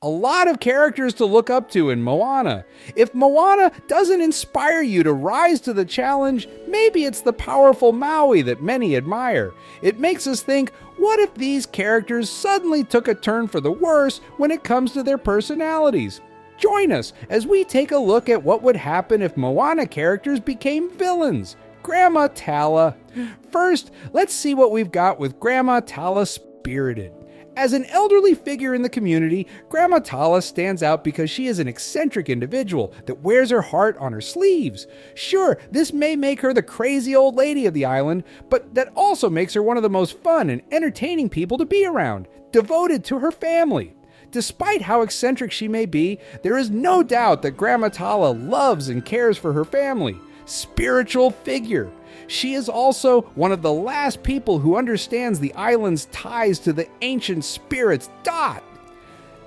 A lot of characters to look up to in Moana. If Moana doesn't inspire you to rise to the challenge, maybe it's the powerful Maui that many admire. It makes us think, what if these characters suddenly took a turn for the worse when it comes to their personalities? Join us as we take a look at what would happen if Moana characters became villains. Gramma Tala. First, let's see what we've got with Gramma Tala Spirited. As an elderly figure in the community, Gramma Tala stands out because she is an eccentric individual that wears her heart on her sleeves. Sure, this may make her the crazy old lady of the island, but that also makes her one of the most fun and entertaining people to be around, devoted to her family. Despite how eccentric she may be, there is no doubt that Gramma Tala loves and cares for her family. Spiritual figure. She is also one of the last people who understands the island's ties to the ancient spirits.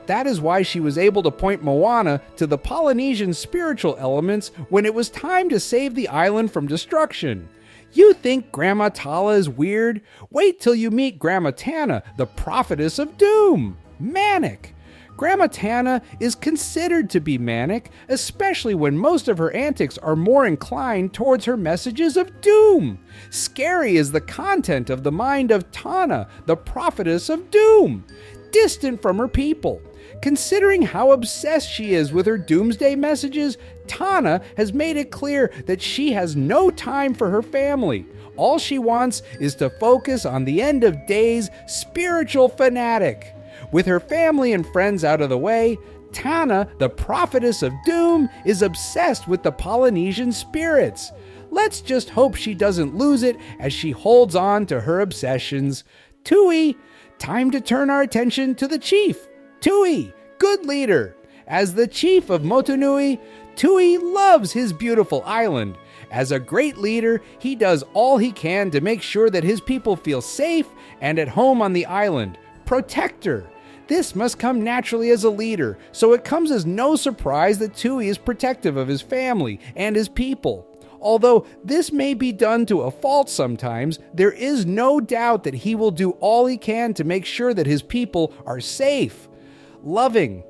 That is why she was able to point Moana to the Polynesian spiritual elements when it was time to save the island from destruction. You think Gramma Tala is weird? Wait till you meet Gramma Tana, the prophetess of doom. Manic. Gramma Tana is considered to be manic, especially when most of her antics are more inclined towards her messages of doom. Scary is the content of the mind of Tana, the prophetess of doom, distant from her people. Considering how obsessed she is with her doomsday messages, Tana has made it clear that she has no time for her family. All she wants is to focus on the end of days, spiritual fanatic. With her family and friends out of the way, Tana, the prophetess of doom, is obsessed with the Polynesian spirits. Let's just hope she doesn't lose it as she holds on to her obsessions. Tui, time to turn our attention to the chief. Tui, good leader. As the chief of Motunui, Tui loves his beautiful island. As a great leader, he does all he can to make sure that his people feel safe and at home on the island. Protector. This must come naturally as a leader, so it comes as no surprise that Tui is protective of his family and his people. Although this may be done to a fault sometimes, there is no doubt that he will do all he can to make sure that his people are safe. Loving.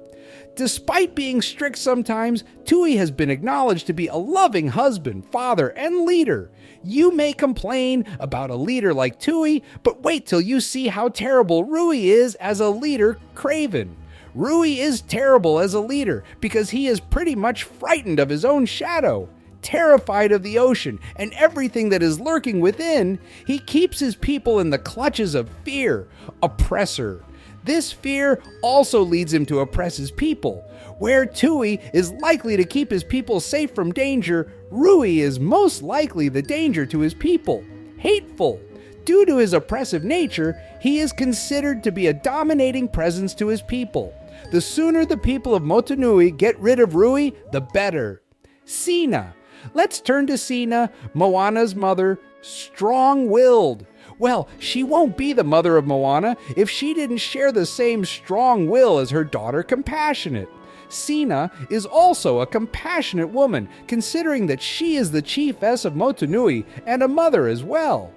Despite being strict sometimes, Tui has been acknowledged to be a loving husband, father, and leader. You may complain about a leader like Tui, but wait till you see how terrible Rui is as a leader, Craven. Rui is terrible as a leader because he is pretty much frightened of his own shadow. Terrified of the ocean and everything that is lurking within, he keeps his people in the clutches of fear, oppressor. This fear also leads him to oppress his people. Where Tui is likely to keep his people safe from danger, Rui is most likely the danger to his people. Hateful. Due to his oppressive nature, he is considered to be a dominating presence to his people. The sooner the people of Motunui get rid of Rui, the better. Sina. Let's turn to Sina, Moana's mother, strong-willed. Well, she won't be the mother of Moana if she didn't share the same strong will as her daughter, Compassionate. Sina is also a compassionate woman, considering that she is the chiefess of Motunui and a mother as well.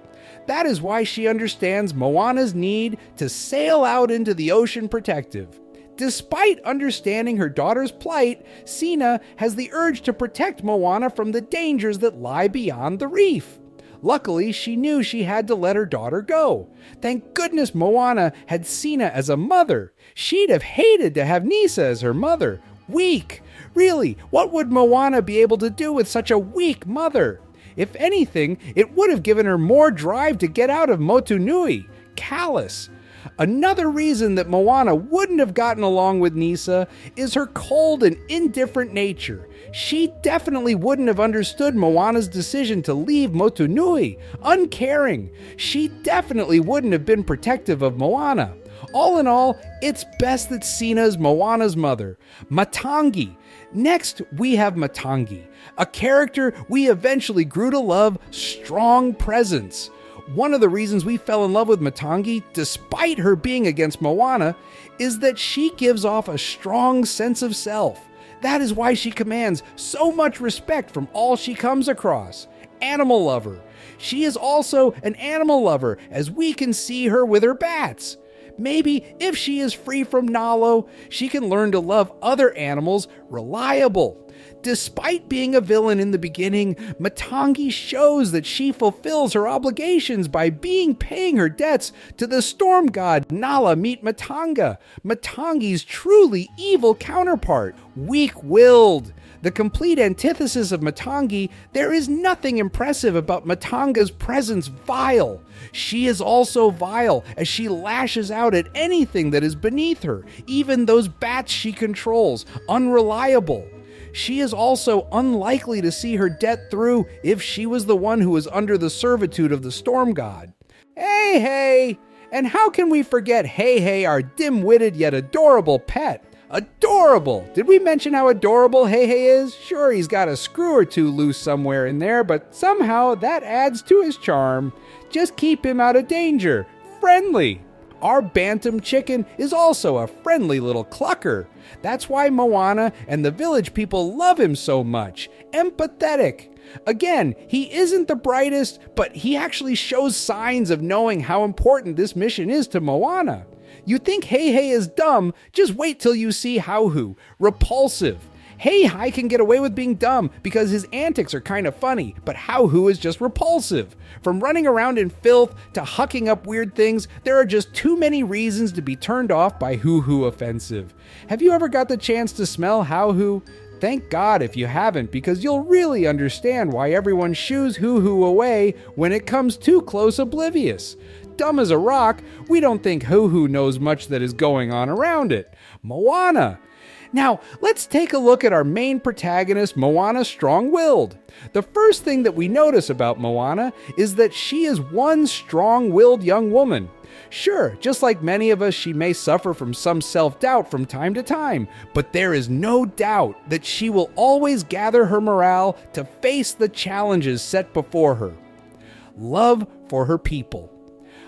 That is why she understands Moana's need to sail out into the ocean protective. Despite understanding her daughter's plight, Sina has the urge to protect Moana from the dangers that lie beyond the reef. Luckily, she knew she had to let her daughter go. Thank goodness Moana had Sina as a mother. She'd have hated to have Nisa as her mother. Weak. Really, what would Moana be able to do with such a weak mother? If anything, it would have given her more drive to get out of Motunui. Callous. Another reason that Moana wouldn't have gotten along with Nisa is her cold and indifferent nature. She definitely wouldn't have understood Moana's decision to leave Motunui, uncaring. She definitely wouldn't have been protective of Moana. All in all, it's best that Sina is Moana's mother. Matangi. Next, we have Matangi, a character we eventually grew to love, strong presence. One of the reasons we fell in love with Matangi, despite her being against Moana, is that she gives off a strong sense of self. That is why she commands so much respect from all she comes across. Animal lover. She is also an animal lover, as we can see her with her bats. Maybe if she is free from Nalo, she can learn to love other animals reliable. Despite being a villain in the beginning, Matangi shows that she fulfills her obligations by paying her debts to the storm god Nala Meet Matanga, Matangi's truly evil counterpart, weak-willed. The complete antithesis of Matangi, there is nothing impressive about Matanga's presence vile. She is also vile as she lashes out at anything that is beneath her, even those bats she controls, unreliable. She is also unlikely to see her debt through if she was the one who was under the servitude of the storm god. Hey! And how can we forget Hey, our dim-witted yet adorable pet? Adorable! Did we mention how adorable Hey is? Sure, he's got a screw or two loose somewhere in there, but somehow that adds to his charm. Just keep him out of danger. Friendly. Our bantam chicken is also a friendly little clucker. That's why Moana and the village people love him so much. Empathetic. Again, he isn't the brightest, but he actually shows signs of knowing how important this mission is to Moana. You think Hey is dumb, just wait till you see Hauhu. Repulsive. Hey can get away with being dumb because his antics are kind of funny, but Hauhu is just repulsive. From running around in filth to hucking up weird things, there are just too many reasons to be turned off by Hoo offensive. Have you ever got the chance to smell Hauhu? Thank God if you haven't, because you'll really understand why everyone shoos Hoo away when it comes too close oblivious. Dumb as a rock, we don't think Hoo knows much that is going on around it. Moana. Now, let's take a look at our main protagonist, Moana Strong-Willed. The first thing that we notice about Moana is that she is one strong-willed young woman. Sure, just like many of us, she may suffer from some self-doubt from time to time, but there is no doubt that she will always gather her morale to face the challenges set before her. Love for her people.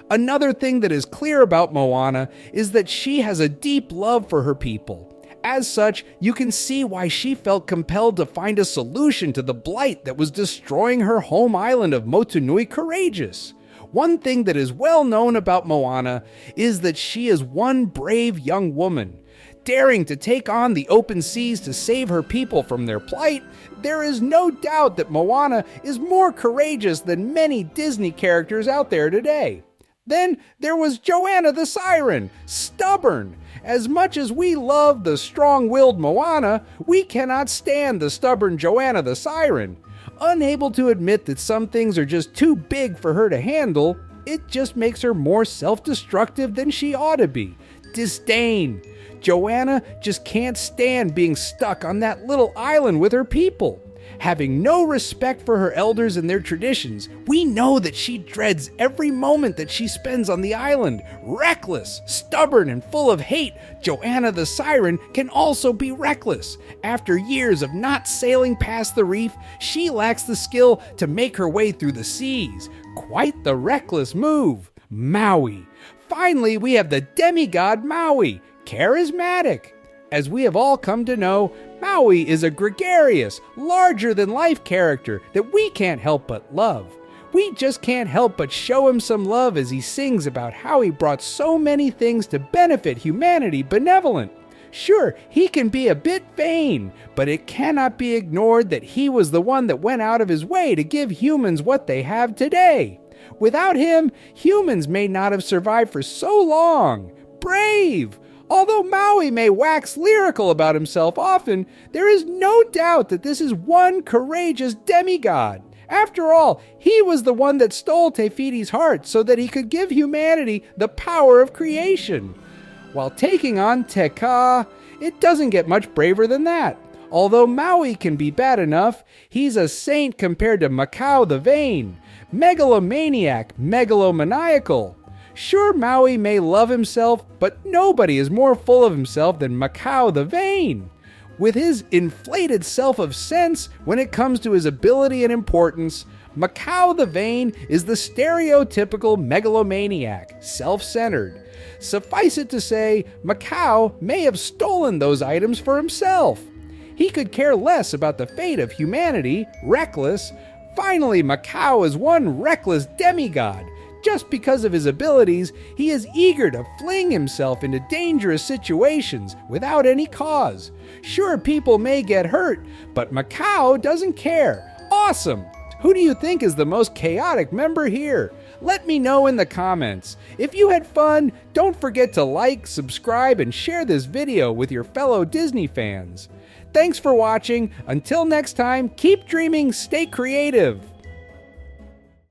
Another thing that is clear about Moana is that she has a deep love for her people. As such, you can see why she felt compelled to find a solution to the blight that was destroying her home island of Motunui Courageous. One thing that is well known about Moana is that she is one brave young woman. Daring to take on the open seas to save her people from their plight, there is no doubt that Moana is more courageous than many Disney characters out there today. Then there was Joanna the Siren, stubborn. As much as we love the strong-willed Moana, we cannot stand the stubborn Joanna the Siren. Unable to admit that some things are just too big for her to handle, it just makes her more self-destructive than she ought to be. Disdain. Joanna just can't stand being stuck on that little island with her people. Having no respect for her elders and their traditions, we know that she dreads every moment that she spends on the island. Reckless, stubborn, and full of hate, Joanna the Siren can also be reckless. After years of not sailing past the reef, she lacks the skill to make her way through the seas. Quite the reckless move. Maui. Finally, we have the demigod Maui. Charismatic. As we have all come to know, Maui is a gregarious, larger-than-life character that we can't help but love. We just can't help but show him some love as he sings about how he brought so many things to benefit humanity benevolent. Sure, he can be a bit vain, but it cannot be ignored that he was the one that went out of his way to give humans what they have today. Without him, humans may not have survived for so long. Brave! Although Maui may wax lyrical about himself often, there is no doubt that this is one courageous demigod. After all, he was the one that stole Te Fiti's heart so that he could give humanity the power of creation. While taking on Te Kā, it doesn't get much braver than that. Although Maui can be bad enough, he's a saint compared to Makau the Vain, megalomaniac, megalomaniacal. Sure, Maui may love himself, but nobody is more full of himself than Makau the Vain. With his inflated self of sense when it comes to his ability and importance, Makau the Vain is the stereotypical megalomaniac, self-centered. Suffice it to say, Makau may have stolen those items for himself. He could care less about the fate of humanity, reckless. Finally, Makau is one reckless demigod. Just because of his abilities, he is eager to fling himself into dangerous situations without any cause. Sure, people may get hurt, but Macau doesn't care. Awesome! Who do you think is the most chaotic member here? Let me know in the comments. If you had fun, don't forget to like, subscribe, and share this video with your fellow Disney fans. Thanks for watching. Until next time, keep dreaming, stay creative.